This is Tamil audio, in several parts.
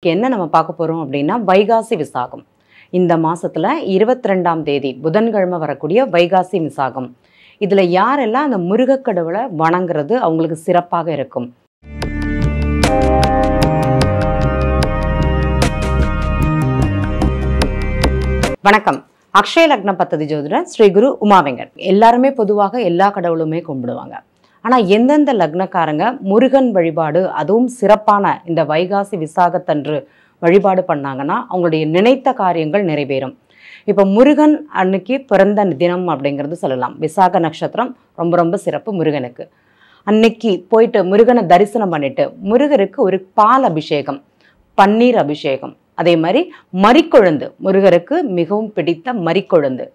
என்ன நம்ம பார்க்க போறோம் அப்படின்னா வைகாசி விசாகம். இந்த மாசத்துல 22ஆம் தேதி புதன்கிழமை வரக்கூடிய வைகாசி விசாகம். இதுல யாரெல்லாம் அந்த முருகக் கடவுளை வணங்குறது அவங்களுக்கு சிறப்பாக இருக்கும். வணக்கம். அக்ஷய லக்ன பத்ததி ஜோதிடர் ஸ்ரீ குரு உமாவெங்கட். எல்லாருமே பொதுவாக எல்லா கடவுளுமே கும்பிடுவாங்க. ஆனால் எந்தெந்த லக்னக்காரங்க முருகன் வழிபாடு அதுவும் சிறப்பான இந்த வைகாசி விசாகத்தன்று வழிபாடு பண்ணாங்கன்னா அவங்களுடைய நினைத்த காரியங்கள் நிறைவேறும். இப்போ முருகன் அன்னைக்கு பிறந்த தினம் அப்படிங்கிறது சொல்லலாம். விசாக நட்சத்திரம் ரொம்ப ரொம்ப சிறப்பு முருகனுக்கு. அன்னைக்கு போயிட்டு முருகனை தரிசனம் பண்ணிட்டு முருகருக்கு ஒரு பால் அபிஷேகம், பன்னீர் அபிஷேகம், அதே மாதிரி மரிக்கொழுந்து, முருகருக்கு மிகவும் பிடித்த மரிக்கொழுந்து,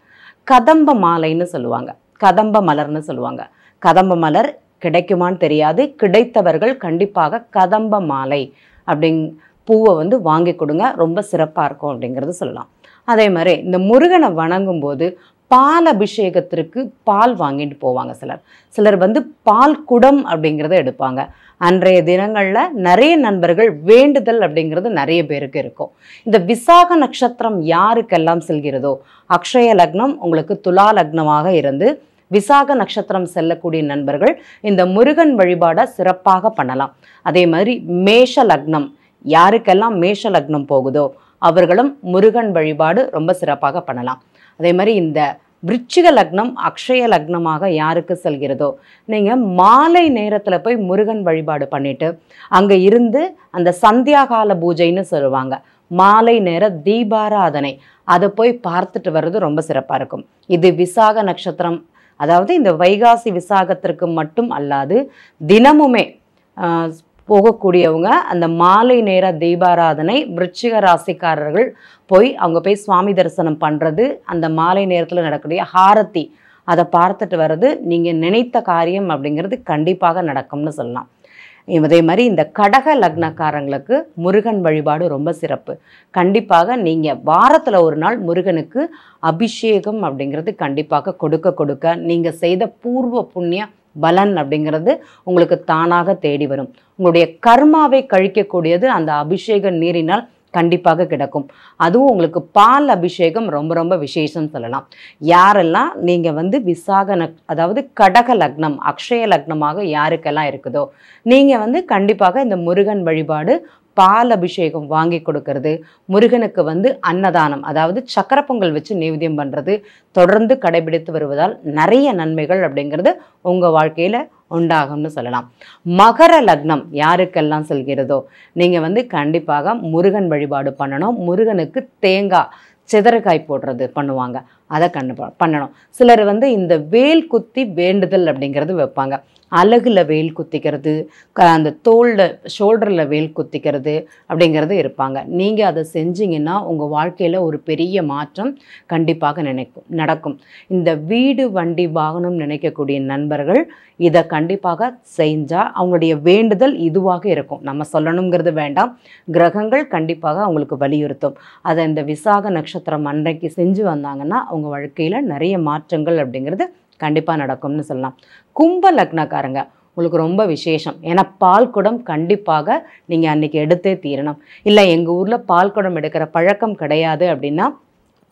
கதம்ப மாலைன்னு சொல்லுவாங்க, கதம்ப மலர்னு சொல்லுவாங்க. கதம்ப மலர் கிடைக்குமான்னு தெரியாது, கிடைத்தவர்கள் கண்டிப்பாக கதம்ப மாலை பூவை வாங்கி கொடுங்க, ரொம்ப சிறப்பாக இருக்கும் அப்படிங்கிறது சொல்லலாம். அதே மாதிரி இந்த முருகனை வணங்கும் போது பால் அபிஷேகத்திற்கு பால் வாங்கிட்டு போவாங்க. சிலர் பால் குடம் அப்படிங்கிறத எடுப்பாங்க. அன்றைய தினங்களில் நிறைய நண்பர்கள் வேண்டுதல் அப்படிங்கிறது நிறைய பேருக்கு இருக்கும். இந்த விசாக நட்சத்திரம் யாருக்கெல்லாம் செல்கிறதோ, அக்ஷய லக்னம் உங்களுக்கு துலா லக்னமாக இருந்து விசாக நட்சத்திரம் செல்லக்கூடிய நண்பர்கள் இந்த முருகன் வழிபாடை சிறப்பாக பண்ணலாம். அதே மாதிரி மேஷ லக்னம் யாருக்கெல்லாம் மேஷ லக்னம் போகுதோ அவர்களும் முருகன் வழிபாடு ரொம்ப சிறப்பாக பண்ணலாம். அதே மாதிரி இந்த விருச்சிக லக்னம் அக்ஷய லக்னமாக யாருக்கு செல்கிறதோ நீங்கள் மாலை நேரத்தில் போய் முருகன் வழிபாடு பண்ணிட்டு அங்கே இருந்து அந்த சந்தியாகால பூஜைன்னு சொல்லுவாங்க, மாலை நேர தீபாராதனை, அதை போய் பார்த்துட்டு வர்றது ரொம்ப சிறப்பாக இருக்கும். இது விசாக நட்சத்திரம், அதாவது இந்த வைகாசி விசாகத்திற்கு மட்டும் அல்லாது தினமுமே போகக்கூடியவங்க அந்த மாலை நேர தீபாராதனை விருச்சிக ராசிக்காரர்கள் அவங்க போய் சுவாமி தரிசனம் பண்ணுறது, அந்த மாலை நேரத்தில் நடக்கக்கூடிய ஹாரத்தி அதை பார்த்துட்டு வர்றது நீங்கள் நினைத்த காரியம் அப்படிங்கிறது கண்டிப்பாக நடக்கும்னு சொல்லலாம். அதே மாதிரி இந்த கடக லக்னக்காரங்களுக்கு முருகன் வழிபாடு ரொம்ப சிறப்பு. கண்டிப்பாக நீங்கள் வாரத்தில் ஒரு நாள் முருகனுக்கு அபிஷேகம் அப்படிங்கிறது கண்டிப்பாக கொடுக்க நீங்கள் செய்த பூர்வ புண்ணிய பலன் அப்படிங்கிறது உங்களுக்கு தானாக தேடி வரும். உங்களுடைய கர்மாவை கழிக்கக்கூடியது அந்த அபிஷேக நீரினால் கண்டிப்பாக கிடைக்கும். அதுவும் உங்களுக்கு பால் அபிஷேகம் ரொம்ப ரொம்ப விசேஷம் சொல்லலாம். யாரெல்லாம் நீங்கள் விசாக அதாவது கடக லக்னம் அக்ஷய லக்னமாக யாருக்கெல்லாம் இருக்குதோ நீங்கள் கண்டிப்பாக இந்த முருகன் வழிபாடு பால் அபிஷேகம் வாங்கி கொடுக்கறது, முருகனுக்கு அன்னதானம் அதாவது சக்கரை பொங்கல் வச்சு நைவேத்தியம் பண்ணுறது தொடர்ந்து கடைபிடித்து வருவதால் நிறைய நன்மைகள் அப்படிங்கிறது உங்கள் வாழ்க்கையில் உண்டாகும்னு சொல்லலாம். மகர லக்னம் யாருக்கெல்லாம் செல்கிறதோ நீங்கள் கண்டிப்பாக முருகன் வழிபாடு பண்ணணும். முருகனுக்கு தேங்காய் சிதறக்காய் போடுறது பண்ணுவாங்க, அதை பண்ணணும். சிலர் இந்த வேல் குத்தி வேண்டுதல் அப்படிங்கிறது வைப்பாங்க. அலகுல வேல் குத்திக்கிறது, அந்த தோளில் ஷோல்டரில் வேல் குத்திக்கிறது அப்படிங்கிறது இருப்பாங்க. நீங்கள் அதை செஞ்சீங்கன்னா உங்கள் வாழ்க்கையில் ஒரு பெரிய மாற்றம் கண்டிப்பாக நடக்கும். இந்த வீடு வண்டி வாகனம் நினைக்கக்கூடிய நண்பர்கள் இதை கண்டிப்பாக செஞ்சால் அவங்களுடைய வேண்டுதல் இதுவாக இருக்கும். நம்ம சொல்லணுங்கிறது வேண்டாம், கிரகங்கள் கண்டிப்பாக அவங்களுக்கு வலியுறுத்தும். அதை இந்த விசாக நட்சத்திரம் அன்றைக்கு செஞ்சு வந்தாங்கன்னா அவங்க வாழ்க்கையில் நிறைய மாற்றங்கள் அப்படிங்கிறது கண்டிப்பாக நடக்கும்னு சொல்லலாம். கும்ப லக்னக்காரங்க உங்களுக்கு ரொம்ப விசேஷம். ஏன்னா பால் குடம் கண்டிப்பாக நீங்கள் அன்றைக்கி எடுத்தே தீரணும். இல்லை எங்கள் ஊரில் பால் குடம் எடுக்கிற பழக்கம் கிடையாது அப்படின்னா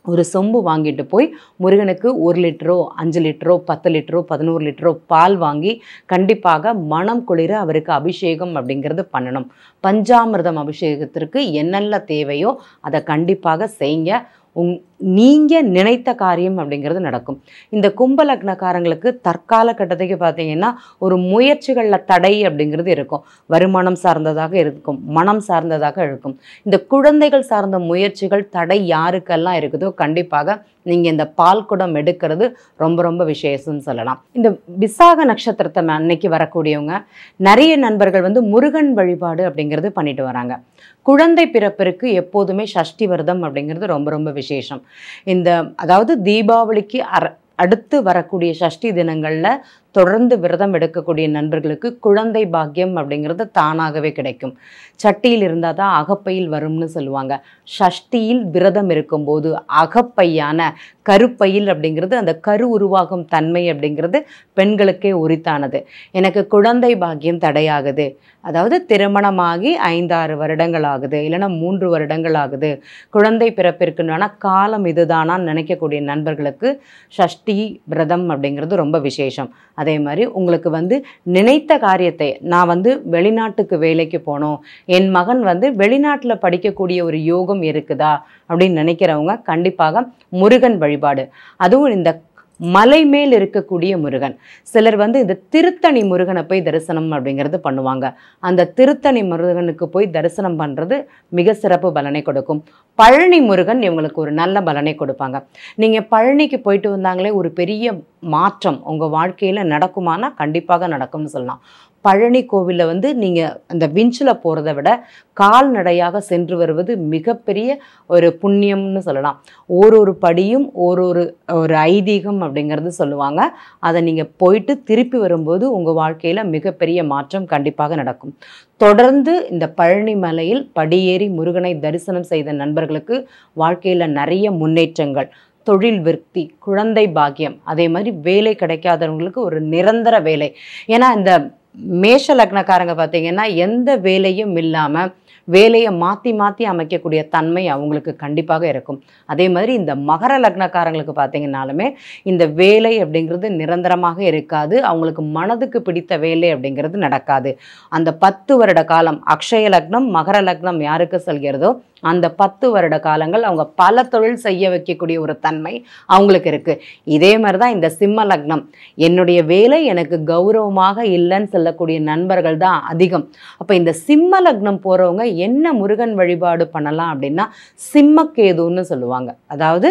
ஒரு சொம்பு வாங்கிட்டு போய் முருகனுக்கு 1 லிட்டரோ 5 லிட்டரோ 10 லிட்டரோ 11 லிட்டரோ பால் வாங்கி கண்டிப்பாக மனம் குளிர அவருக்கு அபிஷேகம் அப்படிங்கிறது பண்ணணும். பஞ்சாமிர்தம் அபிஷேகத்திற்கு என்னென்ன தேவையோ அதை கண்டிப்பாக செய்யுங்க. நீங்கள் நினைத்த காரியம் அப்படிங்கிறது நடக்கும். இந்த கும்ப லக்னக்காரங்களுக்கு தற்கால கட்டத்துக்கு பார்த்தீங்கன்னா ஒரு முயற்சிகளில் தடை அப்படிங்கிறது இருக்கும். வருமானம் சார்ந்ததாக இருக்கும், மனம் சார்ந்ததாக இருக்கும். இந்த குழந்தைகள் சார்ந்த முயற்சிகள் தடை யாருக்கெல்லாம் இருக்குதோ கண்டிப்பாக நீங்கள் இந்த பால் குடம் எடுக்கிறது ரொம்ப ரொம்ப விசேஷம்னு சொல்லலாம். இந்த விசாக நட்சத்திரத்தை அன்னைக்கு வரக்கூடியவங்க நிறைய நண்பர்கள் முருகன் வழிபாடு அப்படிங்கிறது பண்ணிட்டு வராங்க. குழந்தை பிறப்பிற்கு எப்போதுமே சஷ்டி விரதம் அப்படிங்கிறது ரொம்ப ரொம்ப விசேஷம். அதாவது தீபாவளிக்கு அடுத்து வரக்கூடிய சஷ்டி தினங்களில் தொடர்ந்து விரதம் எடுக்கக்கூடிய நண்பர்களுக்கு குழந்தை பாக்கியம் அப்படிங்கிறது தானாகவே கிடைக்கும். சட்டியில் இருந்தால் தான் அகப்பையில் வரும்னு சொல்லுவாங்க. சஷ்டியில் விரதம் இருக்கும்போது அகப்பையான கருப்பையில் அப்படிங்கிறது அந்த கரு உருவாகும் தன்மை அப்படிங்கிறது பெண்களுக்கே உரித்தானது. எனக்கு குழந்தை பாக்கியம் தடையாகுது, அதாவது திருமணமாகி 5-6 வருடங்கள் ஆகுது, இல்லைன்னா 3 வருடங்கள் ஆகுது, குழந்தை பிறப்பிற்குன்னா காலம் இதுதானான்னு நினைக்கக்கூடிய நண்பர்களுக்கு சஷ்டி விரதம் அப்படிங்கிறது ரொம்ப விசேஷம். அதே மாதிரி உங்களுக்கு நினைத்த காரியத்தை, நான் வெளிநாட்டுக்கு வேலைக்கு போகணும், என் மகன் வெளிநாட்டில் படிக்கக்கூடிய ஒரு யோகம் இருக்குதா அப்படின்னு நினைக்கிறவங்க கண்டிப்பாக முருகன் வழிபாடு, அதுவும் இந்த மலை மேல் இருக்கக்கூடிய முருகன். சிலர் இந்த திருத்தணி முருகனை போய் தரிசனம் அப்படிங்கிறது பண்ணுவாங்க. அந்த திருத்தணி முருகனுக்கு போய் தரிசனம் பண்ணுறது மிக சிறப்பு பலனை கொடுக்கும். பழனி முருகன் இவங்களுக்கு ஒரு நல்ல பலனை கொடுப்பாங்க. நீங்கள் பழனிக்கு போயிட்டு வந்தாங்களே ஒரு பெரிய மாற்றம் உங்கள் வாழ்க்கையில் நடக்குமானா கண்டிப்பாக நடக்கும்னு சொல்லலாம். பழனி கோவிலில் நீங்கள் அந்த விஞ்சில் போகிறத விட கால்நடையாக சென்று வருவது மிகப்பெரிய ஒரு புண்ணியம்னு சொல்லலாம். ஒரு படியும் ஒரு ஐதீகம் அப்படிங்கிறது சொல்லுவாங்க. அதை நீங்கள் போயிட்டு திருப்பி வரும்போது உங்கள் வாழ்க்கையில் மிகப்பெரிய மாற்றம் கண்டிப்பாக நடக்கும். தொடர்ந்து இந்த பழனி மலையில் படியேறி முருகனை தரிசனம் செய்த நண்பர்களுக்கு வாழ்க்கையில் நிறைய முன்னேற்றங்கள், தொழில் விருத்தி, குழந்தை பாக்கியம், அதே மாதிரி வேலை கிடைக்காதவங்களுக்கு ஒரு நிரந்தர வேலை. ஏன்னா இந்த மேஷ லக்னக்காரங்க பார்த்தீங்கன்னா எந்த வேலையும் இல்லாமல் வேலையை மாற்றி மாற்றி அமைக்கக்கூடிய தன்மை அவங்களுக்கு கண்டிப்பாக இருக்கும். அதே மாதிரி இந்த மகர லக்னக்காரங்களுக்கு பார்த்தீங்கன்னாலுமே இந்த வேலை அப்படிங்கிறது நிரந்தரமாக இருக்காது. அவங்களுக்கு மனதுக்கு பிடித்த வேலை அப்படிங்கிறது நடக்காது. அந்த 10 வருட காலம் அக்ஷய லக்னம் மகர லக்னம் யாருக்கு செல்கிறதோ அந்த 10 வருட காலங்கள் அவங்க பல தொழில் செய்ய வைக்கக்கூடிய ஒரு தன்மை அவங்களுக்கு இருக்குது. இதே மாதிரி தான் இந்த சிம்ம லக்னம், என்னுடைய வேலை எனக்கு கௌரவமாக இல்லைன்னு சொல்லக்கூடிய நண்பர்கள் தான் அதிகம். அப்போ இந்த சிம்ம லக்னம் போகிறவங்க என்ன முருகன் வழிபாடு பண்ணலாம் அப்படின்னா சிம்மக்கேதுன்னு சொல்லுவாங்க. அதாவது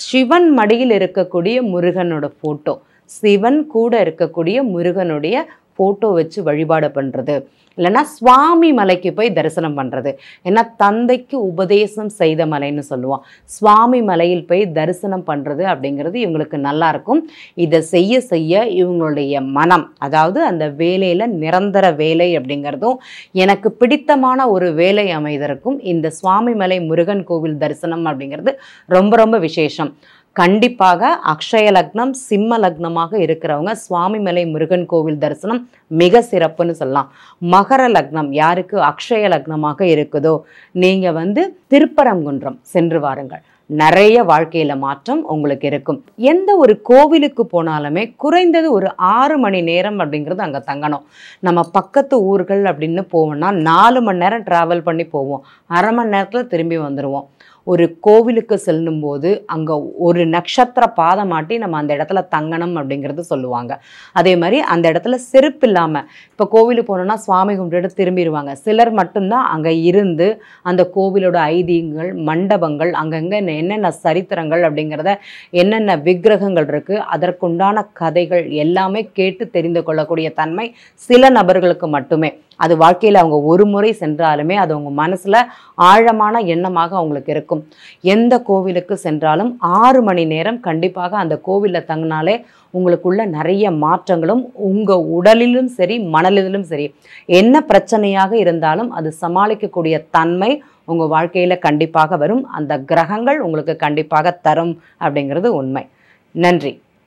சிவன் மடியில் இருக்கக்கூடிய முருகனோட ஃபோட்டோ, சிவன் கூட இருக்கக்கூடிய முருகனுடைய ஃபோட்டோ வச்சு வழிபாடு பண்ணுறது, இல்லைன்னா சுவாமி மலைக்கு போய் தரிசனம் பண்ணுறது. ஏன்னா தந்தைக்கு உபதேசம் செய்த மலைன்னு சொல்லுவோம். சுவாமி மலையில் போய் தரிசனம் பண்ணுறது அப்படிங்கிறது இவங்களுக்கு நல்லாயிருக்கும். இதை செய்ய செய்ய இவங்களுடைய மனம், அதாவது அந்த வேலையில் நிரந்தர வேலை அப்படிங்கிறதும் எனக்கு பிடித்தமான ஒரு வேலை அமைதற்கும் இந்த சுவாமி மலை முருகன் கோவில் தரிசனம் அப்படிங்கிறது ரொம்ப ரொம்ப விசேஷம். கண்டிப்பாக அக்ஷய லக்னம் சிம்ம லக்னமாக இருக்கிறவங்க சுவாமிமலை முருகன் கோவில் தரிசனம் மிக சிறப்புன்னு சொல்லலாம். மகர லக்னம் யாருக்கு அக்ஷய லக்னமாக இருக்குதோ நீங்கள் திருப்பரங்குன்றம் சென்று வாருங்கள். நிறைய வாழ்க்கையில மாற்றம் உங்களுக்கு இருக்கும். எந்த ஒரு கோவிலுக்கு போனாலுமே குறைந்தது ஒரு 6 மணி நேரம் அப்படிங்கிறது அங்கே தங்கணும். நம்ம பக்கத்து ஊர்கள் அப்படின்னு போவோம்னா 4 மணி நேரம் டிராவல் பண்ணி போவோம், அரை மணி நேரத்தில் திரும்பி வந்துடுவோம். ஒரு கோவிலுக்கு செல்லும்போது அங்கே ஒரு நட்சத்திர பாதம் மாட்டி நம்ம அந்த இடத்துல தங்கணும் அப்படிங்கிறது சொல்லுவாங்க. அதே மாதிரி அந்த இடத்துல செருப்பு இல்லாமல், இப்போ கோவிலுக்கு போனோம்னா சுவாமி கும்பிட்டு திரும்பிடுவாங்க. சிலர் மட்டும்தான் அங்கே இருந்து அந்த கோவிலோட ஐதீகங்கள், மண்டபங்கள், அங்கங்கே என்னென்ன சரித்திரங்கள் அப்படிங்கிறத, என்னென்ன விக்கிரகங்கள் இருக்குது, அதற்குண்டான கதைகள் எல்லாமே கேட்டு தெரிந்து கொள்ளக்கூடிய தன்மை சில நபர்களுக்கு மட்டுமே. அது வாழ்க்கையில் அவங்க ஒரு முறை சென்றாலுமே அது அவங்க மனசில் ஆழமான எண்ணமாக அவங்களுக்கு இருக்கும். எந்த கோவிலுக்கு சென்றாலும் 6 மணி நேரம் கண்டிப்பாக அந்த கோவிலில் தங்கினாலே உங்களுக்குள்ள நிறைய மாற்றங்களும், உங்கள் உடலிலும் சரி மனதிலும் சரி என்ன பிரச்சனையாக இருந்தாலும் அது சமாளிக்கக்கூடிய தன்மை உங்கள் வாழ்க்கையில் கண்டிப்பாக வரும். அந்த கிரகங்கள் உங்களுக்கு கண்டிப்பாக தரும் அப்படிங்கிறது உண்மை. நன்றி.